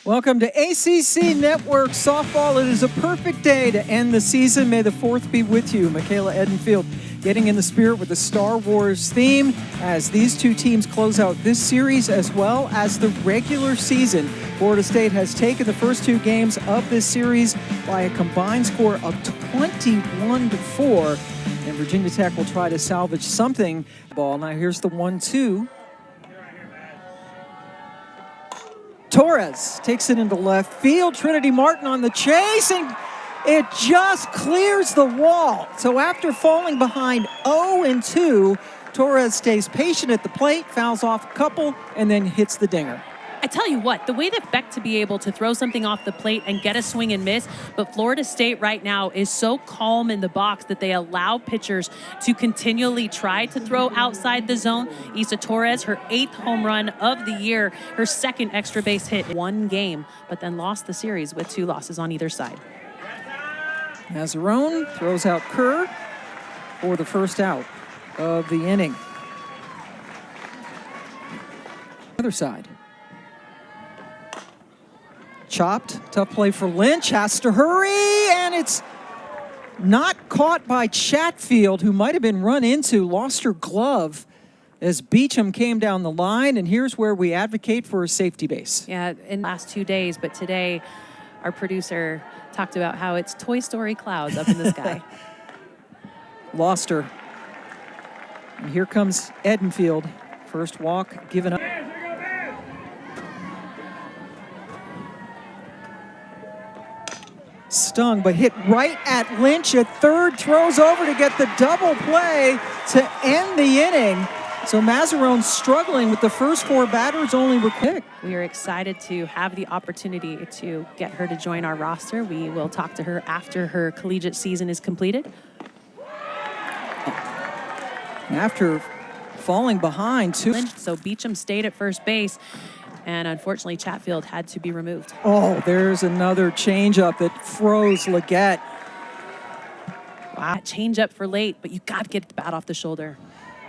Welcome to ACC Network Softball. It is a perfect day to end the season. May the 4th be with you. Michaela Edenfield getting in the spirit with the Star Wars theme as these two teams close out this series as well as the regular season. Florida State has taken the first two games of this series by a combined score of 21-4. And Virginia Tech will try to salvage something. Ball. Now here's the 1-2. Torres takes it into left field. Trinity Martin on the chase, and it just clears the wall. So after falling behind 0-2, Torres stays patient at the plate, fouls off a couple, and then hits the dinger. I tell you what, the way that Beck to be able to throw something off the plate and get a swing and miss, but Florida State right now is so calm in the box that they allow pitchers to continually try to throw outside the zone. Isa Torres, her 8th home run of the year, her 2nd extra base hit in one game, but then lost the series with 2 losses on either side. Mazzarone throws out Kerr for the first out of the inning. Other side. Chopped, tough play for Lynch, has to hurry, and it's not caught by Chatfield, who might have been run into, lost her glove as Beecham came down the line, and here's where we advocate for a safety base. Yeah, in the last 2 days, but today our producer talked about how it's Toy Story clouds up in the sky. Lost her. And here comes Edenfield. First walk given up. Stung, but hit right at Lynch at third, throws over to get the double play to end the inning. So Mazzarone struggling with the first 4 batters only pick. We are excited to have the opportunity to get her to join our roster. We will talk to her after her collegiate season is completed. After falling behind 2. So Beecham stayed at first base, and unfortunately Chatfield had to be removed. Oh, there's another changeup that froze Leggett. Wow, changeup for late, but you got to get the bat off the shoulder.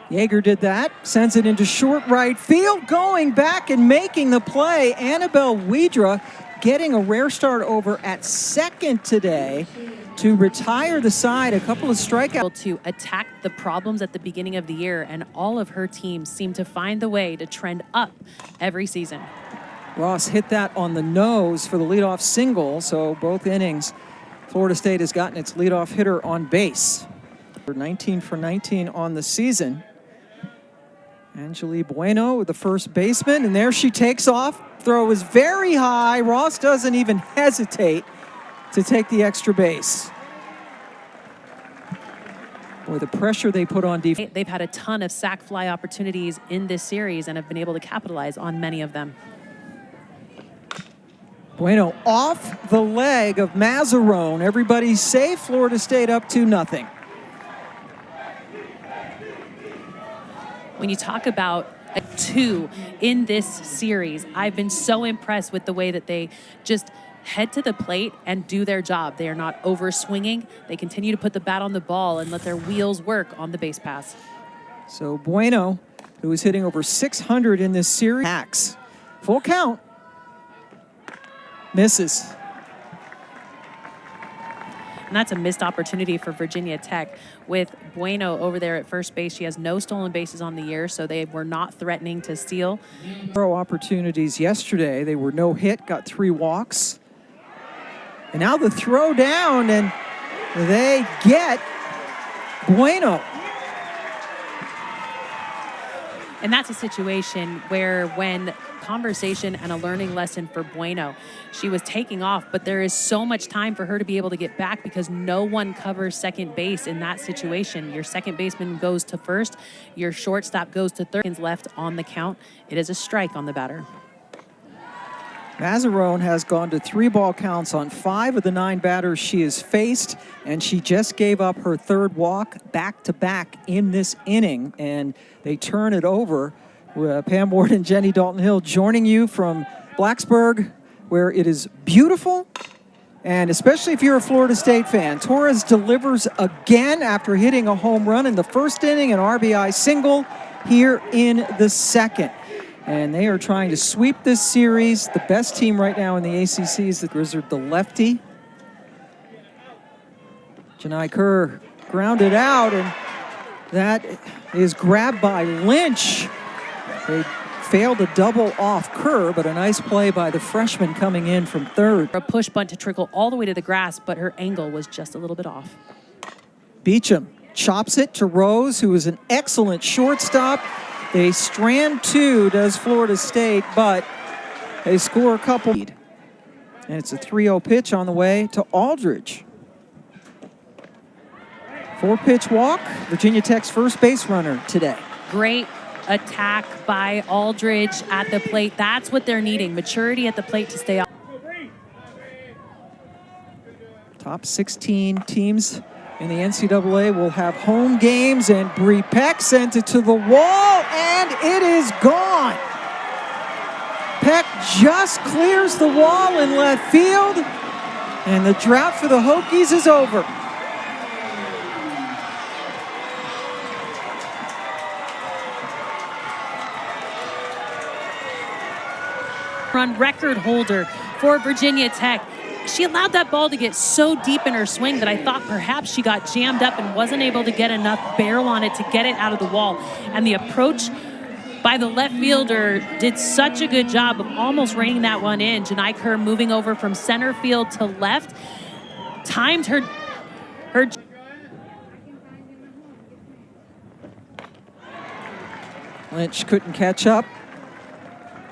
Yeager did that, sends it into short right field, going back and making the play. Annabelle Widra getting a rare start over at second today to retire the side. A couple of strikeouts. To attack the problems at the beginning of the year, and all of her teams seem to find the way to trend up every season. Ross hit that on the nose for the leadoff single, so both innings Florida State has gotten its leadoff hitter on base. 19 for 19 on the season. Angeli Bueno, the first baseman, and there she takes off. Throw is very high. Ross doesn't even hesitate to take the extra base. Boy, the pressure they put on defense. They've had a ton of sac fly opportunities in this series and have been able to capitalize on many of them. Bueno off the leg of Mazzarone. Everybody's safe. Florida State up 2-0. When you talk about a 2 in this series, I've been so impressed with the way that they just head to the plate and do their job. They are not over swinging. They continue to put the bat on the ball and let their wheels work on the base pass. So Bueno, who is hitting over 600 in this series, hacks. Full count. Misses. And that's a missed opportunity for Virginia Tech. With Bueno over there at first base, she has no stolen bases on the year, so they were not threatening to steal. Throw opportunities yesterday. They were no hit, got 3 walks. And now the throw down, and they get Bueno. And that's a situation where when conversation and a learning lesson for Bueno. She was taking off, but there is so much time for her to be able to get back because no one covers second base in that situation. Your second baseman goes to first, your shortstop goes to third, left on the count. It is a strike on the batter. Mazzarone has gone to 3 ball counts on 5 of the 9 batters she has faced, and she just gave up her 3rd walk back-to-back in this inning, and they turn it over. Pam Ward and Jenny Dalton-Hill joining you from Blacksburg, where it is beautiful, and especially if you're a Florida State fan. Torres delivers again after hitting a home run in the first inning, an RBI single here in the second. and they are trying to sweep this series. The best team right now in the ACC is the Grizzard, the lefty. Janai Kerr grounded out, and that is grabbed by Lynch. They failed to double off Kerr, but a nice play by the freshman coming in from third. A push bunt to trickle all the way to the grass, but her angle was just a little bit off. Beecham chops it to Rose, who is an excellent shortstop. They strand two, does Florida State, but they score a couple. And it's a 3-0 pitch on the way to Aldridge. 4-pitch walk, Virginia Tech's first base runner today. Great attack by Aldridge at the plate. That's what they're needing, maturity at the plate to stay off. Top 16 teams in the NCAA will have home games, and Bree Peck sent it to the wall, and it is gone. Peck just clears the wall in left field, and the drought for the Hokies is over. Run record holder for Virginia Tech. She allowed that ball to get so deep in her swing that I thought perhaps she got jammed up and wasn't able to get enough barrel on it to get it out of the wall. And the approach by the left fielder did such a good job of almost reining that one in. Janai Kerr moving over from center field to left, timed her Lynch couldn't catch up.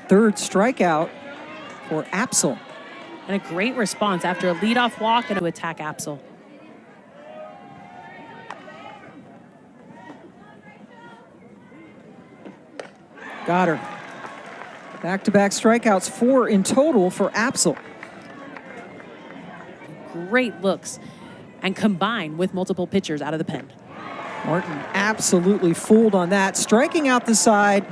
Third strikeout for Apsel. and a great response after a leadoff walk and to attack Apsel. Got her. Back-to-back strikeouts, 4 in total for Apsel. Great looks and combined with multiple pitchers out of the pen. Martin absolutely fooled on that, striking out the side,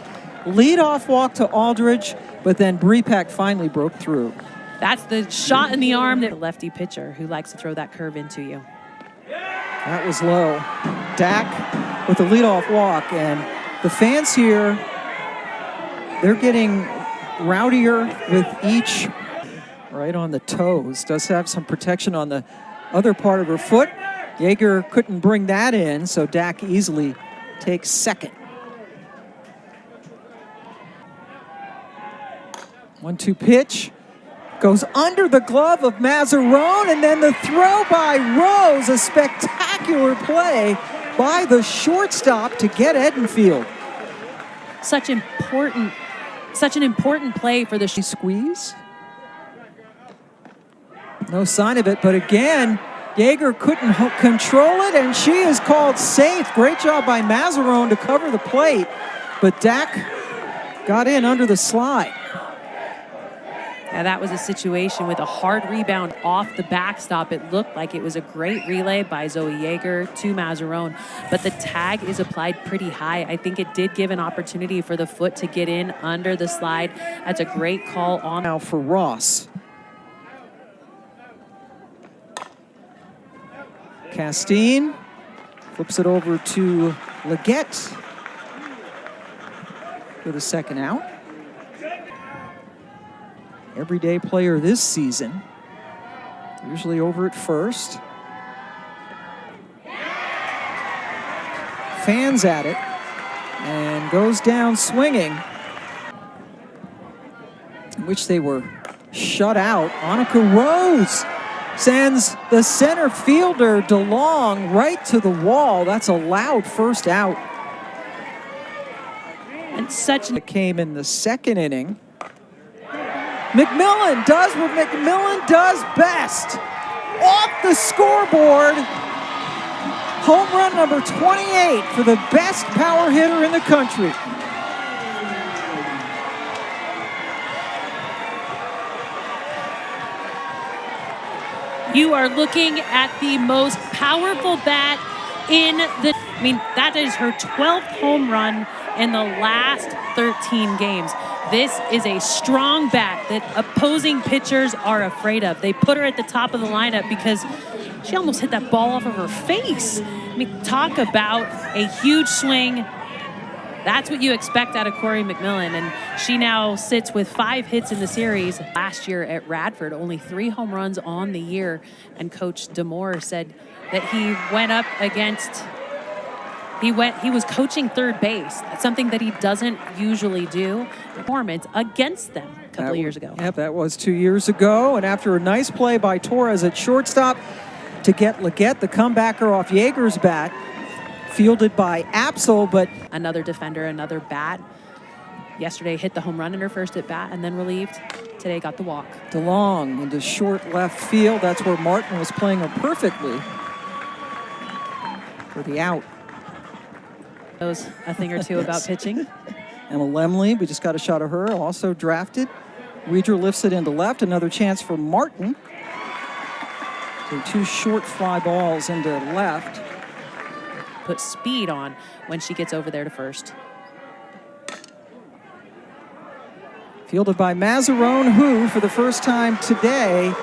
leadoff walk to Aldridge, but then Brepak finally broke through. That's the shot in the arm that the lefty pitcher who likes to throw that curve into you. That was low. Dak with the leadoff walk, and the fans here, they're getting rowdier with each right on the toes. Does have some protection on the other part of her foot. Yeager couldn't bring that in, so Dak easily takes second. 1-2 pitch. Goes under the glove of Mazzarone, and then the throw by Rose, a spectacular play by the shortstop to get Edenfield. Such an important play for the squeeze. No sign of it, but again, Yeager couldn't control it, and she is called safe. Great job by Mazzarone to cover the plate, but Dak got in under the slide. Yeah, that was a situation with a hard rebound off the backstop. It looked like it was a great relay by Zoe Yeager to Mazzarone, but the tag is applied pretty high. I think it did give an opportunity for the foot to get in under the slide. That's a great call on. Now for Ross. Castine flips it over to Leggett for the second out. Everyday player this season, usually over at first. Fans at it and goes down swinging, in which they were shut out. Annika Rose sends the center fielder DeLong right to the wall. That's a loud first out. And such it came in the second inning. McMillan does what McMillan does best. Off the scoreboard. Home run number 28 for the best power hitter in the country. You are looking at the most powerful bat in the, that is her 12th home run in the last 13 games. This is a strong bat that opposing pitchers are afraid of. They put her at the top of the lineup because she almost hit that ball off of her face. Talk about a huge swing That's what you expect out of Corey McMillan, and she now sits with 5 hits in the series. Last year at Radford, only 3 home runs on the year, and Coach Demore said that he went up against, he was coaching third base. That's something that he doesn't usually do. Performance against them a couple of years ago. Yep, that was 2 years ago, and after a nice play by Torres at shortstop to get Leggett, the comebacker off Yeager's bat, fielded by Apsel, but another defender, another bat. Yesterday hit the home run in her first at bat and then relieved. Today got the walk. DeLong into short left field. That's where Martin was playing her perfectly for the out. Knows a thing or two about pitching. Emma Lemley, we just got a shot of her, also drafted. Weidrer lifts it into left. Another chance for Martin. So 2 short fly balls into left. Put speed on when she gets over there to first. Fielded by Mazzarone, who, for the first time today,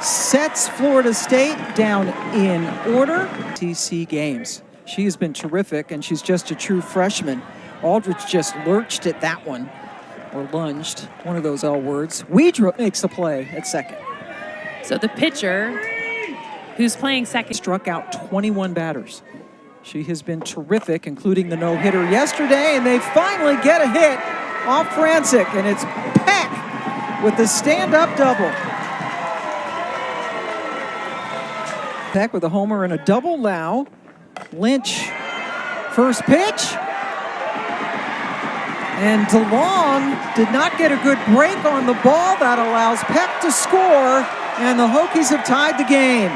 sets Florida State down in order. TC games. She has been terrific, and she's just a true freshman. Aldridge just lurched at that one, or lunged, one of those L words. Weidrer makes the play at second. So the pitcher, who's playing second, struck out 21 batters. She has been terrific, including the no-hitter yesterday, and they finally get a hit off Francic, and it's Peck with the stand-up double. Peck with a homer and a double now. Lynch, first pitch. And DeLong did not get a good break on the ball. That allows Peck to score, and the Hokies have tied the game.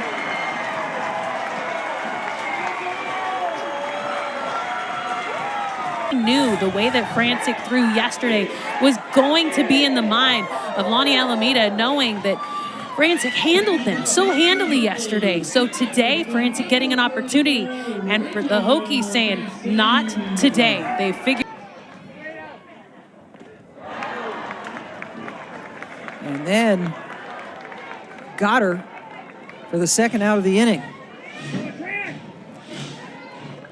Knew the way that Francic threw yesterday was going to be in the mind of Lonnie Alameda, knowing that Francic handled them so handily yesterday. So today, Francic getting an opportunity, and for the Hokies saying, not today. They figured. And then got her for the second out of the inning.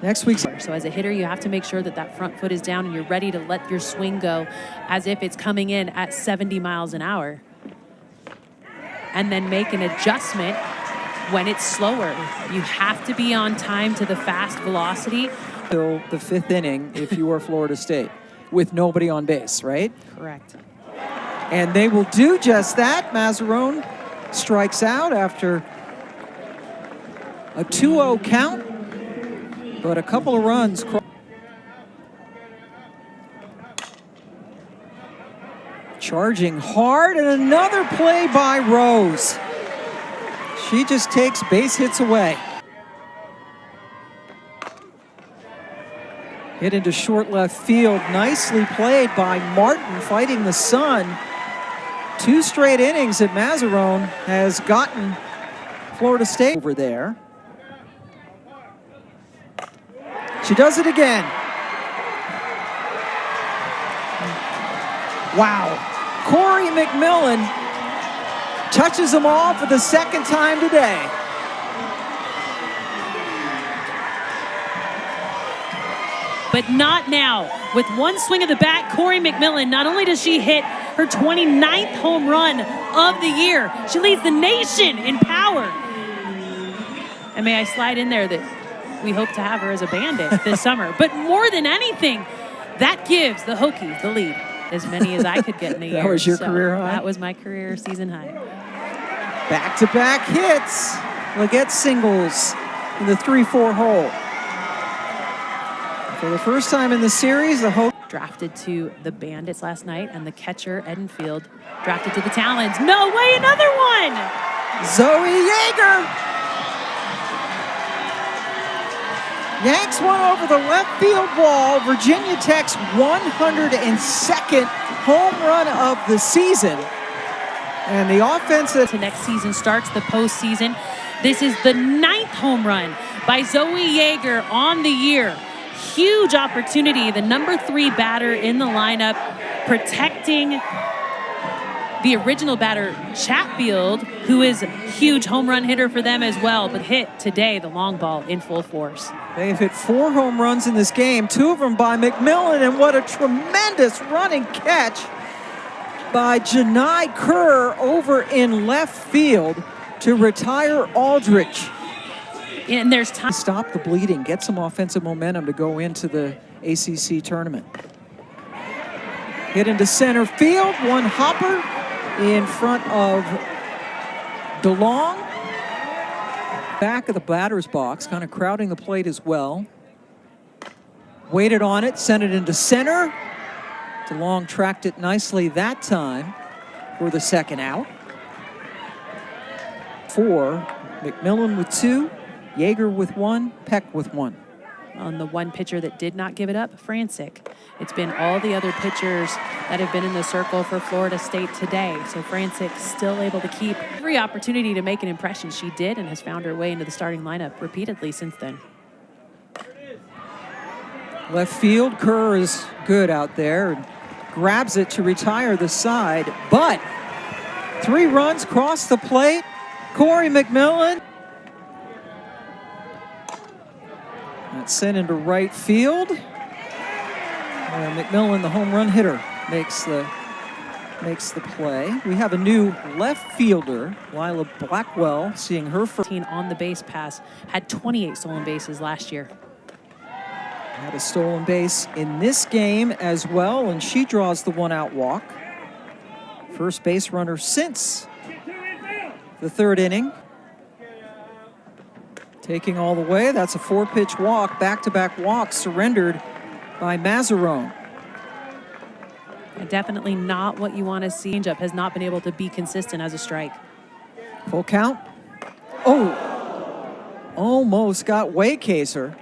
Next week's. So as a hitter, you have to make sure that that front foot is down and you're ready to let your swing go as if it's coming in at 70 miles an hour. And then make an adjustment when it's slower. You have to be on time to the fast velocity. Till the 5th inning if you are Florida State, with nobody on base, right? Correct. And they will do just that. Mazzarone strikes out after a 2-0 count. But a couple of runs. Charging hard, and another play by Rose. She just takes base hits away. Hit into short left field. Nicely played by Martin, fighting the sun. 2 straight innings that Mazzarone has gotten Florida State over there. She does it again. Wow. Corey McMillan touches them all for the second time today. But not now. With one swing of the bat, Corey McMillan, not only does she hit her 29th home run of the year, she leads the nation in power. And may I slide in there that we hope to have her as a Bandit this summer. But more than anything, that gives the Hokies the lead. As many as I could get in a year. That was your career high? That was my career season high. Back-to-back hits. Leggett singles in the 3-4 hole. For the first time in the series, the Hokies drafted to the Bandits last night, and the catcher, Edenfield, drafted to the Talons. No way, another one! Zoe Yeager yanks one over the left field wall. Virginia Tech's 102nd home run of the season. And the offense that to next season starts the postseason. This is the 9th home run by Zoe Yeager on the year. Huge opportunity, the number 3 batter in the lineup, protecting the original batter, Chatfield, who is a huge home run hitter for them as well, but hit today the long ball in full force. They've hit 4 home runs in this game, 2 of them by McMillan, and what a tremendous running catch by Janai Kerr over in left field to retire Aldrich. And there's time. Stop the bleeding, get some offensive momentum to go into the ACC tournament. Hit into center field, one hopper in front of DeLong. Back of the batter's box, kind of crowding the plate as well. Waited on it, sent it into center. DeLong tracked it nicely that time for the second out. 4, McMillan with 2, Yeager with 1, Peck with 1. On the one pitcher that did not give it up, Francic. It's been all the other pitchers that have been in the circle for Florida State today. So Francic still able to keep every opportunity to make an impression. She did and has found her way into the starting lineup repeatedly since then. Left field, Kerr is good out there and grabs it to retire the side, but 3 runs cross the plate. Corey McMillan. That's sent into right field. McMillan, the home run hitter, makes the play. We have a new left fielder, Lila Blackwell, seeing her first. On the base pass, had 28 stolen bases last year. Had a stolen base in this game as well, and she draws the 1-out walk. First base runner since the 3rd inning. Taking all the way, that's a 4-pitch walk, back-to-back walks surrendered by Mazzarone. Definitely not what you want to see. Changeup has not been able to be consistent as a strike. Full count. Oh, almost got Waycaser.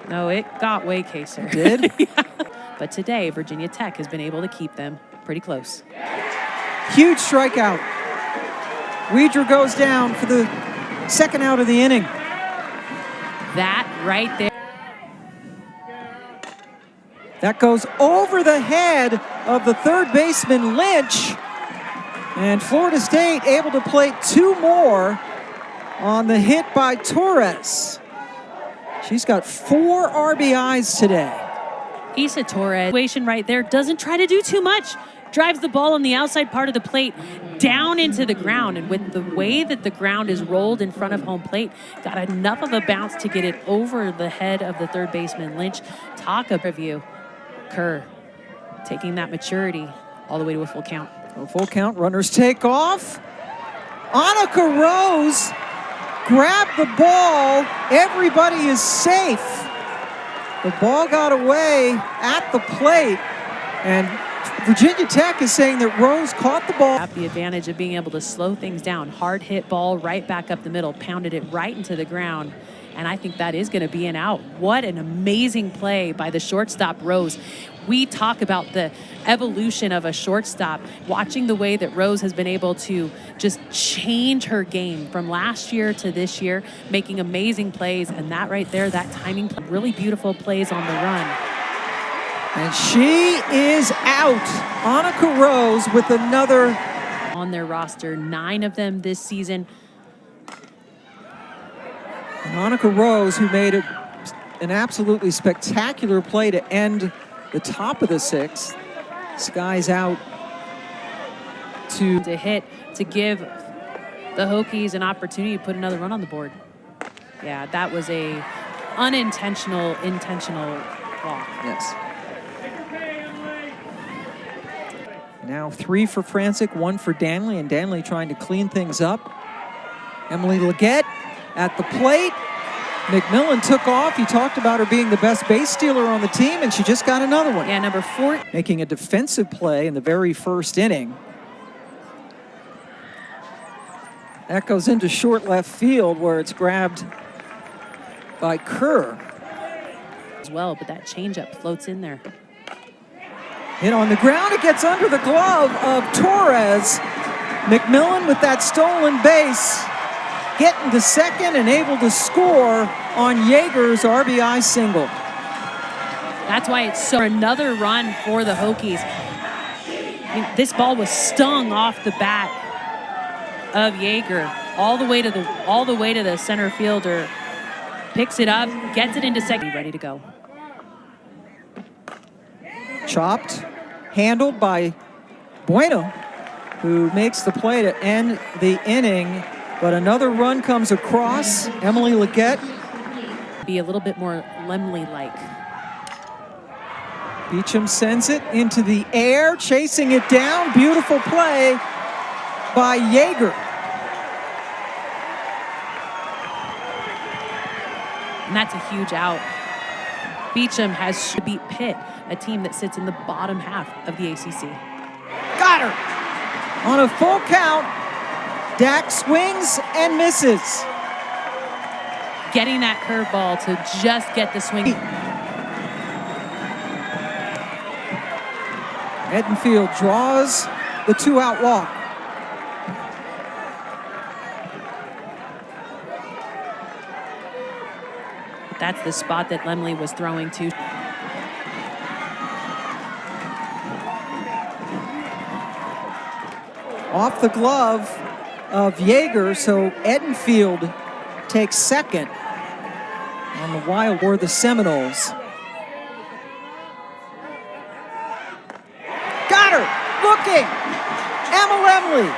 No, it got Waycaser. Did? Yeah. But today, Virginia Tech has been able to keep them pretty close. Huge strikeout. Weidra goes down for the 2nd out of the inning. That right there. That goes over the head of the 3rd baseman, Lynch. And Florida State able to plate 2 more on the hit by Torres. She's got 4 RBIs today. Issa Torres, situation right there, doesn't try to do too much. Drives the ball on the outside part of the plate down into the ground. And with the way that the ground is rolled in front of home plate, got enough of a bounce to get it over the head of the 3rd baseman, Lynch. Talk of review. Kerr taking that maturity all the way to a full count. A full count, runners take off. Annika Rose grabbed the ball. Everybody is safe. The ball got away at the plate, and Virginia Tech is saying that Rose caught the ball. The advantage of being able to slow things down. Hard hit ball right back up the middle, pounded it right into the ground. And I think that is going to be an out. What an amazing play by the shortstop, Rose. We talk about the evolution of a shortstop, watching the way that Rose has been able to just change her game from last year to this year, making amazing plays. And that right there, that timing, really beautiful plays on the run. And she is out. Annika Rose with another. On their roster, 9 of them this season. Annika Rose, who made an absolutely spectacular play to end the top of the 6th. Skies out to hit to give the Hokies an opportunity to put another run on the board. Yeah, that was a intentional walk. Yes. Now 3 for Francic, 1 for Danley, and Danley trying to clean things up. Emily Leggett at the plate. McMillan took off. He talked about her being the best base stealer on the team, and she just got another one. Yeah, number 4. Making a defensive play in the very 1st inning. That goes into short left field where it's grabbed by Kerr. As well, but that changeup floats in there. Hit on the ground, it gets under the glove of Torres. McMillan with that stolen base, getting to second and able to score on Yeager's RBI single. That's why it's so another run for the Hokies. I mean, this ball was stung off the bat of Jaeger all the way to the center fielder. Picks it up, gets it into second, ready to go. Chopped, handled by Bueno, who makes the play to end the inning. But another run comes across. Emily Leggett. Be a little bit more Lemley-like. Beecham sends it into the air, chasing it down. Beautiful play by Jaeger. And that's a huge out. Beecham has to beat Pitt, a team that sits in the bottom half of the ACC. Got her! On a full count, Dak swings and misses. Getting that curveball to just get the swing. Edenfield draws the 2-out walk. That's the spot that Lemley was throwing to. Off the glove of Jaeger, so Edenfield takes second on the Wild or the Seminoles. Got her! Looking! Emma Lemley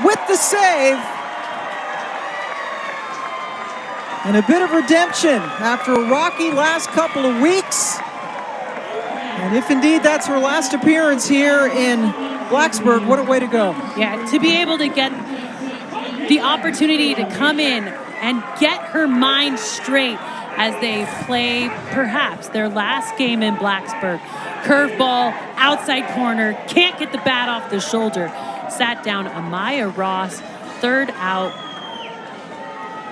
with the save. And a bit of redemption after a rocky last couple of weeks. And if indeed that's her last appearance here in Blacksburg, what a way to go. Yeah, to be able to get the opportunity to come in and get her mind straight as they play perhaps their last game in Blacksburg. Curveball, outside corner, can't get the bat off the shoulder. Sat down Amaya Ross, third out.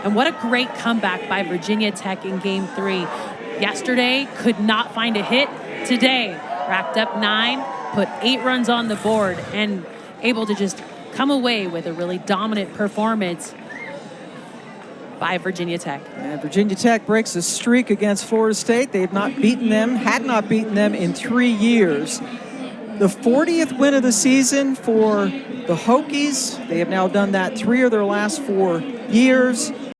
And what a great comeback by Virginia Tech in Game 3. Yesterday, could not find a hit. Today, racked up 9, put 8 runs on the board, and able to just come away with a really dominant performance by Virginia Tech. And Virginia Tech breaks a streak against Florida State. They have not beaten them, had not beaten them in 3 years. The 40th win of the season for the Hokies. They have now done that 3 of their last 4 years.